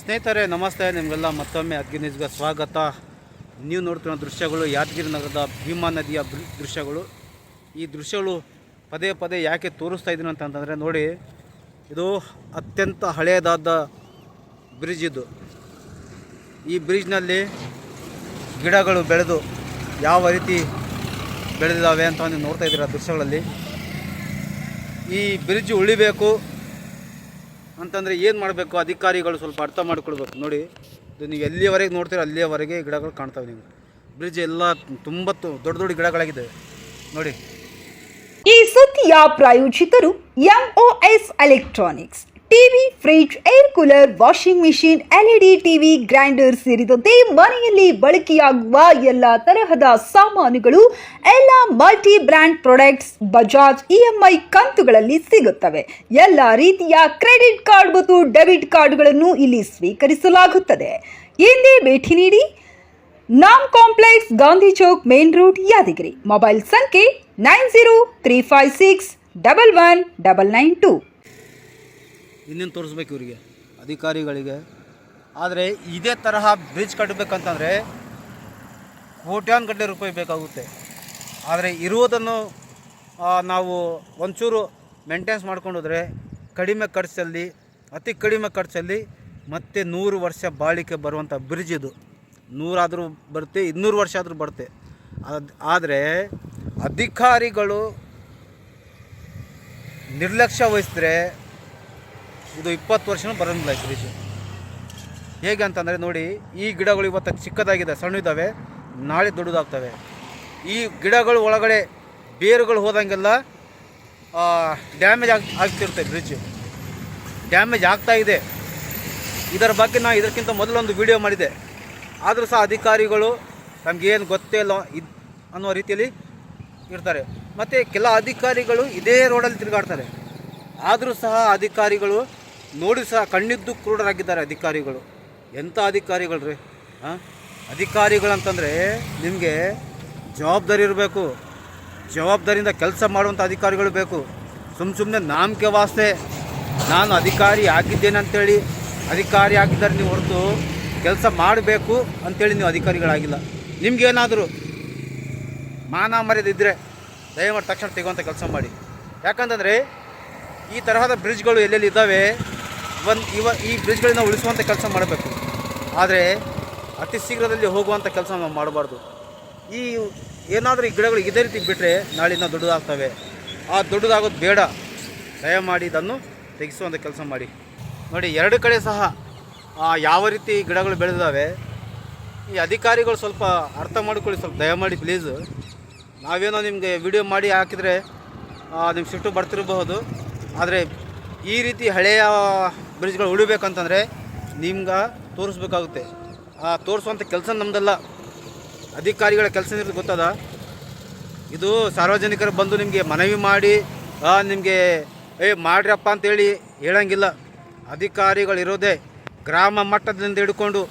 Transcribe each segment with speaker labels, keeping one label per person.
Speaker 1: ಸ್ನೇಹಿತರೆ ನಮಸ್ತೆ, ನಿಮಗೆಲ್ಲ ಮತ್ತೊಮ್ಮೆ ಅಗ್ಗಿ ನ್ಯೂಸ್ಗೆ ಸ್ವಾಗತ. ನೀವು ನೋಡ್ತಿರೋ ದೃಶ್ಯಗಳು ಯಾದಗಿರಿ ನಗರದ ಭೀಮಾ ನದಿಯ ದೃಶ್ಯಗಳು. ಈ ದೃಶ್ಯಗಳು ಪದೇ ಪದೇ ಯಾಕೆ ತೋರಿಸ್ತಾ ಇದ್ದೀನಿ ಅಂತಂದರೆ ನೋಡಿ, ಇದು ಅತ್ಯಂತ ಹಳೆಯದಾದ ಬ್ರಿಡ್ಜ್. ಇದು ಈ ಬ್ರಿಡ್ಜ್ನಲ್ಲಿ ಗಿಡಗಳು ಬೆಳೆದು ಯಾವ ರೀತಿ ಬೆಳೆದಿದ್ದಾವೆ ಅಂತ ನೀವು ನೋಡ್ತಾ ಇದ್ದೀರ ದೃಶ್ಯಗಳಲ್ಲಿ. ಈ ಬ್ರಿಡ್ಜ್ ಉಳಿಬೇಕು ಅಂತಂದರೆ ಏನು ಮಾಡಬೇಕು, ಅಧಿಕಾರಿಗಳು ಸ್ವಲ್ಪ ಅರ್ಥ ಮಾಡಿಕೊಳ್ಬೇಕು. ನೋಡಿ, ಇದು ನೀವು ಎಲ್ಲಿಯವರೆಗೆ ನೋಡ್ತೀರೋ ಅಲ್ಲಿಯವರೆಗೆ ಗಿಡಗಳು ಕಾಣ್ತವೆ. ನೀವು ಬ್ರಿಡ್ಜ್ ಎಲ್ಲ ತುಂಬ ದೊಡ್ಡ ದೊಡ್ಡ ಗಿಡಗಳಾಗಿದೆ ನೋಡಿ.
Speaker 2: ಈ ಸುದ್ದಿಯ ಪ್ರಾಯೋಜಕರು MOS electronics. TV, fridge, air cooler, washing machine, LED TV, grinder ಸೇರಿದಂತೆ ಮನೆಯಲ್ಲಿ ಬಳಕೆಯಾಗುವ ಎಲ್ಲ ತರಹದ ಸಾಮಾನುಗಳು, ಎಲ್ಲ multi brand products Bajaj EMI ಕಂತುಗಳಲ್ಲಿ ಸಿಗುತ್ತವೆ. ಎಲ್ಲ ರೀತಿಯ ಕ್ರೆಡಿಟ್ ಕಾರ್ಡ್ ಮತ್ತು ಡೆಬಿಟ್ ಕಾರ್ಡ್ಗಳನ್ನು ಇಲ್ಲಿ ಸ್ವೀಕರಿಸಲಾಗುತ್ತದೆ. ಹಿಂದೆ ಭೇಟಿ ನೀಡಿ. ನಾಮ್ complex, Gandhi Chowk, main road, Yadagiri. Mobile ಸಂಖ್ಯೆ 9035611992.
Speaker 1: ಇನ್ನೇನು ತೋರಿಸ್ಬೇಕು ಇವರಿಗೆ, ಅಧಿಕಾರಿಗಳಿಗೆ. ಆದರೆ ಇದೇ ತರಹ ಬ್ರಿಡ್ಜ್ ಕಟ್ಟಬೇಕಂತಂದರೆ ಕೋಟ್ಯಾನುಗಟ್ಟಲೆ ರೂಪಾಯಿ ಬೇಕಾಗುತ್ತೆ. ಆದರೆ ಇರುವುದನ್ನು ನಾವು ಒಂಚೂರು ಮೇಂಟೆನ್ಸ್ ಮಾಡ್ಕೊಂಡು ಹೋದರೆ ಕಡಿಮೆ ಖರ್ಚಲ್ಲಿ, ಅತಿ ಕಡಿಮೆ ಖರ್ಚಲ್ಲಿ ಮತ್ತೆ 100 ವರ್ಷ ಬಾಳಿಕೆ ಬರುವಂಥ ಬ್ರಿಡ್ಜ್ ಇದು. 100 ಆದರೂ ಬರುತ್ತೆ, 200 ವರ್ಷ ಆದರೂ ಬರುತ್ತೆ. ಆದರೆ ಅಧಿಕಾರಿಗಳು ನಿರ್ಲಕ್ಷ್ಯ ವಹಿಸಿದ್ರೆ ಇದು 20 ವರ್ಷನೂ ಬರೋಂಗಿಲ್ಲ ಈ ಬ್ರಿಡ್ಜ್. ಹೇಗೆ ಅಂತಂದರೆ ನೋಡಿ, ಈ ಗಿಡಗಳು ಇವತ್ತು ಚಿಕ್ಕದಾಗಿದೆ, ಸಣ್ಣ ಇದ್ದಾವೆ, ನಾಳೆ ದೊಡ್ಡದಾಗ್ತವೆ. ಈ ಗಿಡಗಳು ಒಳಗಡೆ ಬೇರುಗಳು ಹೋದಂಗೆಲ್ಲ ಡ್ಯಾಮೇಜ್ ಆಗ್ತಿರುತ್ತೆ. ಬ್ರಿಡ್ಜ್ ಡ್ಯಾಮೇಜ್ ಆಗ್ತಾಯಿದೆ. ಇದರ ಬಗ್ಗೆ ನಾನು ಇದಕ್ಕಿಂತ ಮೊದಲೊಂದು ವಿಡಿಯೋ ಮಾಡಿದೆ. ಆದರೂ ಸಹ ಅಧಿಕಾರಿಗಳು ನಮಗೇನು ಗೊತ್ತೇ ಇಲ್ಲ ಅನ್ನೋ ರೀತಿಯಲ್ಲಿ ಇರ್ತಾರೆ. ಮತ್ತು ಕೆಲ ಅಧಿಕಾರಿಗಳು ಇದೇ ರೋಡಲ್ಲಿ ತಿರುಗಾಡ್ತಾರೆ. ಆದರೂ ಸಹ ಅಧಿಕಾರಿಗಳು ನೋಡಿ ಸಹ ಕಣ್ಣಿದ್ದು ಕುರುಡರಾಗಿದ್ದಾರೆ ಅಧಿಕಾರಿಗಳು. ಎಂಥ ಅಧಿಕಾರಿಗಳು ರೀ! ಅಧಿಕಾರಿಗಳಂತಂದರೆ ನಿಮಗೆ ಜವಾಬ್ದಾರಿ ಇರಬೇಕು. ಜವಾಬ್ದಾರಿಯಿಂದ ಕೆಲಸ ಮಾಡುವಂಥ ಅಧಿಕಾರಿಗಳು ಬೇಕು. ಸುಮ್ಮನೆ ನಾಮಕೆ ವಾಸ್ತೆ ನಾನು ಅಧಿಕಾರಿ ಆಗಿದ್ದೇನೆ ಅಂಥೇಳಿ ಅಧಿಕಾರಿ ಆಗಿದ್ದಾರೆ ನೀವು ಹೊರತು ಕೆಲಸ ಮಾಡಬೇಕು ಅಂಥೇಳಿ ನೀವು ಅಧಿಕಾರಿಗಳಾಗಿಲ್ಲ. ನಿಮಗೇನಾದರೂ ಮಾನ ಮರ್ಯಾದೆ ಇದ್ದರೆ ದಯಮಾಡಿ ತಕ್ಷಣ ತೆಗುವಂಥ ಕೆಲಸ ಮಾಡಿ. ಯಾಕಂತಂದರೆ ಈ ತರಹದ ಬ್ರಿಡ್ಜ್ಗಳು ಎಲ್ಲೆಲ್ಲಿ ಇದ್ದಾವೆ, ಈ ಬ್ರಿಡ್ಜ್ಗಳನ್ನ ಉಳಿಸುವಂಥ ಕೆಲಸ ಮಾಡಬೇಕು. ಆದರೆ ಅತಿ ಶೀಘ್ರದಲ್ಲಿ ಹೋಗುವಂಥ ಕೆಲಸ ನಾವು ಮಾಡಬಾರ್ದು. ಈ ಏನಾದರೂ ಈ ಗಿಡಗಳು ಇದೇ ರೀತಿ ಬಿಟ್ಟರೆ ನಾಳಿನ ದೊಡ್ಡದಾಗ್ತವೆ. ಆ ದೊಡ್ಡದಾಗೋದು ಬೇಡ. ದಯಮಾಡಿ ಇದನ್ನು ತೆಗೆಸುವಂಥ ಕೆಲಸ ಮಾಡಿ. ನೋಡಿ, ಎರಡು ಕಡೆ ಸಹ ಯಾವ ರೀತಿ ಗಿಡಗಳು ಬೆಳೆದಿದ್ದಾವೆ. ಈ ಅಧಿಕಾರಿಗಳು ಸ್ವಲ್ಪ ಅರ್ಥ ಮಾಡಿಕೊಳ್ಳಿ, ಸ್ವಲ್ಪ ದಯಮಾಡಿ ಪ್ಲೀಸು. ನಾವೇನೋ ನಿಮಗೆ ವಿಡಿಯೋ ಮಾಡಿ ಹಾಕಿದರೆ ನಿಮ್ಗೆ ಸಿಟ್ಟು ಬರ್ತಿರಬಹುದು. ಆದರೆ ಈ ರೀತಿ ಹಳೆಯ ಬ್ರಿಡ್ಜ್ಗಳು ಉಳಿಬೇಕಂತಂದರೆ ನಿಮ್ಗೆ ತೋರಿಸ್ಬೇಕಾಗುತ್ತೆ. ಆ ತೋರಿಸುವಂಥ ಕೆಲಸ ನಮ್ಮದಲ್ಲ, ಅಧಿಕಾರಿಗಳ ಕೆಲಸ ಇರೋದು ಗೊತ್ತದ. ಇದು ಸಾರ್ವಜನಿಕರು ಬಂದು ನಿಮಗೆ ಮನವಿ ಮಾಡಿ ನಿಮಗೆ ಮಾಡ್ರಪ್ಪ ಅಂತೇಳಿ ಹೇಳಂಗಿಲ್ಲ. ಅಧಿಕಾರಿಗಳಿರೋದೇ ಗ್ರಾಮ ಮಟ್ಟದಿಂದ ಹಿಡ್ಕೊಂಡು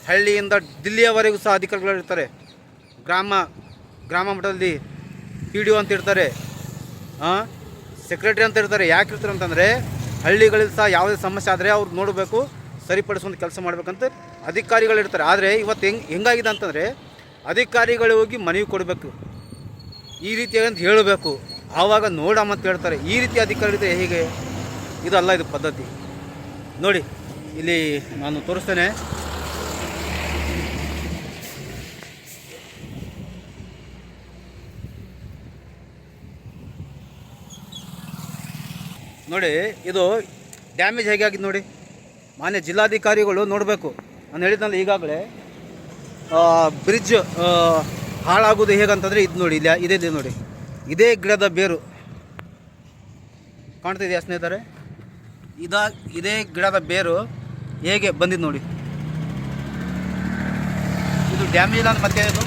Speaker 1: ಹಳ್ಳಿಯಿಂದ ದಿಲ್ಲಿಯವರೆಗೂ ಸಹ ಅಧಿಕಾರಿಗಳು ಇರ್ತಾರೆ. ಗ್ರಾಮ ಮಟ್ಟದಲ್ಲಿ PDO ಅಂತ ಇರ್ತಾರೆ, ಸೆಕ್ರೆಟರಿ ಅಂತ ಇರ್ತಾರೆ. ಯಾಕೆ ಇರ್ತಾರೆ ಅಂತಂದರೆ ಹಳ್ಳಿಗಳಲ್ಲಿ ಸಹ ಯಾವುದೇ ಸಮಸ್ಯೆ ಆದರೆ ಅವ್ರು ನೋಡಬೇಕು, ಸರಿಪಡಿಸುವಂಥ ಕೆಲಸ ಮಾಡಬೇಕಂತ ಅಧಿಕಾರಿಗಳಿರ್ತಾರೆ. ಆದರೆ ಇವತ್ತು ಹೆಂಗಾಗಿದೆ ಅಂತಂದರೆ ಅಧಿಕಾರಿಗಳು ಹೋಗಿ ಮನವಿ ಕೊಡಬೇಕು, ಈ ರೀತಿ ಅಂತ ಹೇಳಬೇಕು, ಆವಾಗ ನೋಡಮ್ಮ ಅಂತ ಹೇಳ್ತಾರೆ. ಈ ರೀತಿ ಅಧಿಕಾರಿಗಳಿದ್ರೆ ಹೇಗೆ? ಇದಲ್ಲ ಇದು ಪದ್ಧತಿ. ನೋಡಿ, ಇಲ್ಲಿ ನಾನು ತೋರಿಸ್ತೇನೆ. ನೋಡಿ, ಇದು ಡ್ಯಾಮೇಜ್ ಹೇಗೆ ಆಗಿದೆ ನೋಡಿ. ಮಾನ್ಯ ಜಿಲ್ಲಾಧಿಕಾರಿಗಳು ನೋಡಬೇಕು. ನಾನು ಹೇಳಿದ್ನಲ್ಲ ಈಗಾಗಲೇ, ಬ್ರಿಡ್ಜ್ ಹಾಳಾಗೋದು ಹೇಗಂತಂದರೆ ಇದು ನೋಡಿ, ಇದೇ ನೋಡಿ, ಇದೇ ಗಿಡದ ಬೇರು ಕಾಣ್ತಿದೆಯಾ ಸ್ನೇಹಿತರೆ? ಇದೇ ಗಿಡದ ಬೇರು ಹೇಗೆ ಬಂದಿದ್ದು ನೋಡಿ. ಇದು ಡ್ಯಾಮೇಜ್ ಇಲ್ಲ ಅಂತ ಮತ್ತೆ ಇದು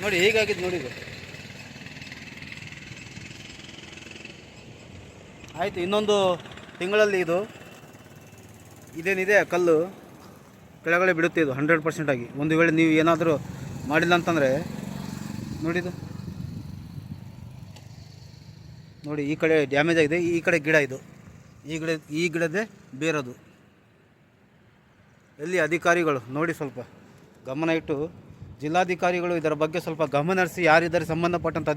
Speaker 1: ನೋಡಿ ಹೇಗಾಗಿದ್ದು ನೋಡಿ. ಇದು ಆಯಿತು, ಇನ್ನೊಂದು ತಿಂಗಳಲ್ಲಿ ಇದೇನಿದೆ ಕಲ್ಲು ಕೆಳಗಡೆ ಬಿಡುತ್ತೆ. ಇದು 100% ಆಗಿ. ಒಂದು ವೇಳೆ ನೀವು ಏನಾದರೂ ಮಾಡಿಲ್ಲ ಅಂತಂದರೆ ನೋಡಿದು ನೋಡಿ ಈ ಕಡೆ ಡ್ಯಾಮೇಜ್ ಆಗಿದೆ, ಈ ಕಡೆ ಗಿಡ ಇದು, ಈ ಗಿಡದೇ ಬೇರದು. ಎಲ್ಲಿ ಅಧಿಕಾರಿಗಳು ನೋಡಿ ಸ್ವಲ್ಪ ಗಮನ ಇಟ್ಟು, ಜಿಲ್ಲಾಧಿಕಾರಿಗಳು ಇದರ ಬಗ್ಗೆ ಸ್ವಲ್ಪ ಗಮನ ಹರಿಸಿ, ಯಾರಿದ್ದಾರೆ ಸಂಬಂಧಪಟ್ಟಂಥ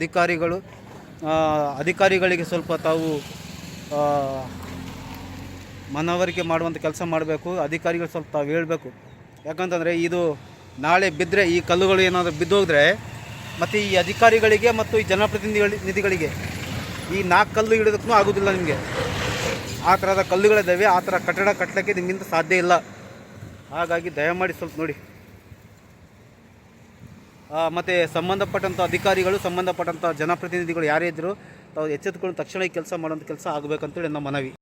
Speaker 1: ಅಧಿಕಾರಿಗಳಿಗೆ ಸ್ವಲ್ಪ ತಾವು ಮನವರಿಕೆ ಮಾಡುವಂಥ ಕೆಲಸ ಮಾಡಬೇಕು. ಅಧಿಕಾರಿಗಳು ಸ್ವಲ್ಪ ತಾವು ಹೇಳಬೇಕು. ಯಾಕಂತಂದರೆ ಇದು ನಾಳೆ ಬಿದ್ದರೆ, ಈ ಕಲ್ಲುಗಳು ಏನಾದರೂ ಬಿದ್ದೋದ್ರೆ ಮತ್ತು ಈ ಅಧಿಕಾರಿಗಳಿಗೆ ಮತ್ತು ಈ ಜನಪ್ರತಿನಿಧಿಗಳಿಗೆ ಈ 4 ಕಲ್ಲು ಹಿಡಿದಕ್ಕೂ ಆಗೋದಿಲ್ಲ ನಿಮಗೆ. ಆ ಥರದ ಕಲ್ಲುಗಳಿದ್ದಾವೆ, ಆ ಥರ ಕಟ್ಟಡ ಕಟ್ಟಲಿಕ್ಕೆ ನಿಮ್ಮಿಂದ ಸಾಧ್ಯ ಇಲ್ಲ. ಹಾಗಾಗಿ ದಯಮಾಡಿ ಸ್ವಲ್ಪ ನೋಡಿ. ಮತ್ತು ಸಂಬಂಧಪಟ್ಟಂಥ ಅಧಿಕಾರಿಗಳು, ಸಂಬಂಧಪಟ್ಟಂಥ ಜನಪ್ರತಿನಿಧಿಗಳು ಯಾರೇ ಇದ್ದರೂ ತಾವು ಎಚ್ಚೆತ್ತುಕೊಂಡು ತಕ್ಷಣ ಈ ಕೆಲಸ ಮಾಡೋಂಥ ಕೆಲಸ ಆಗಬೇಕಂತೇಳಿ ನಮ್ಮ ಮನವಿ.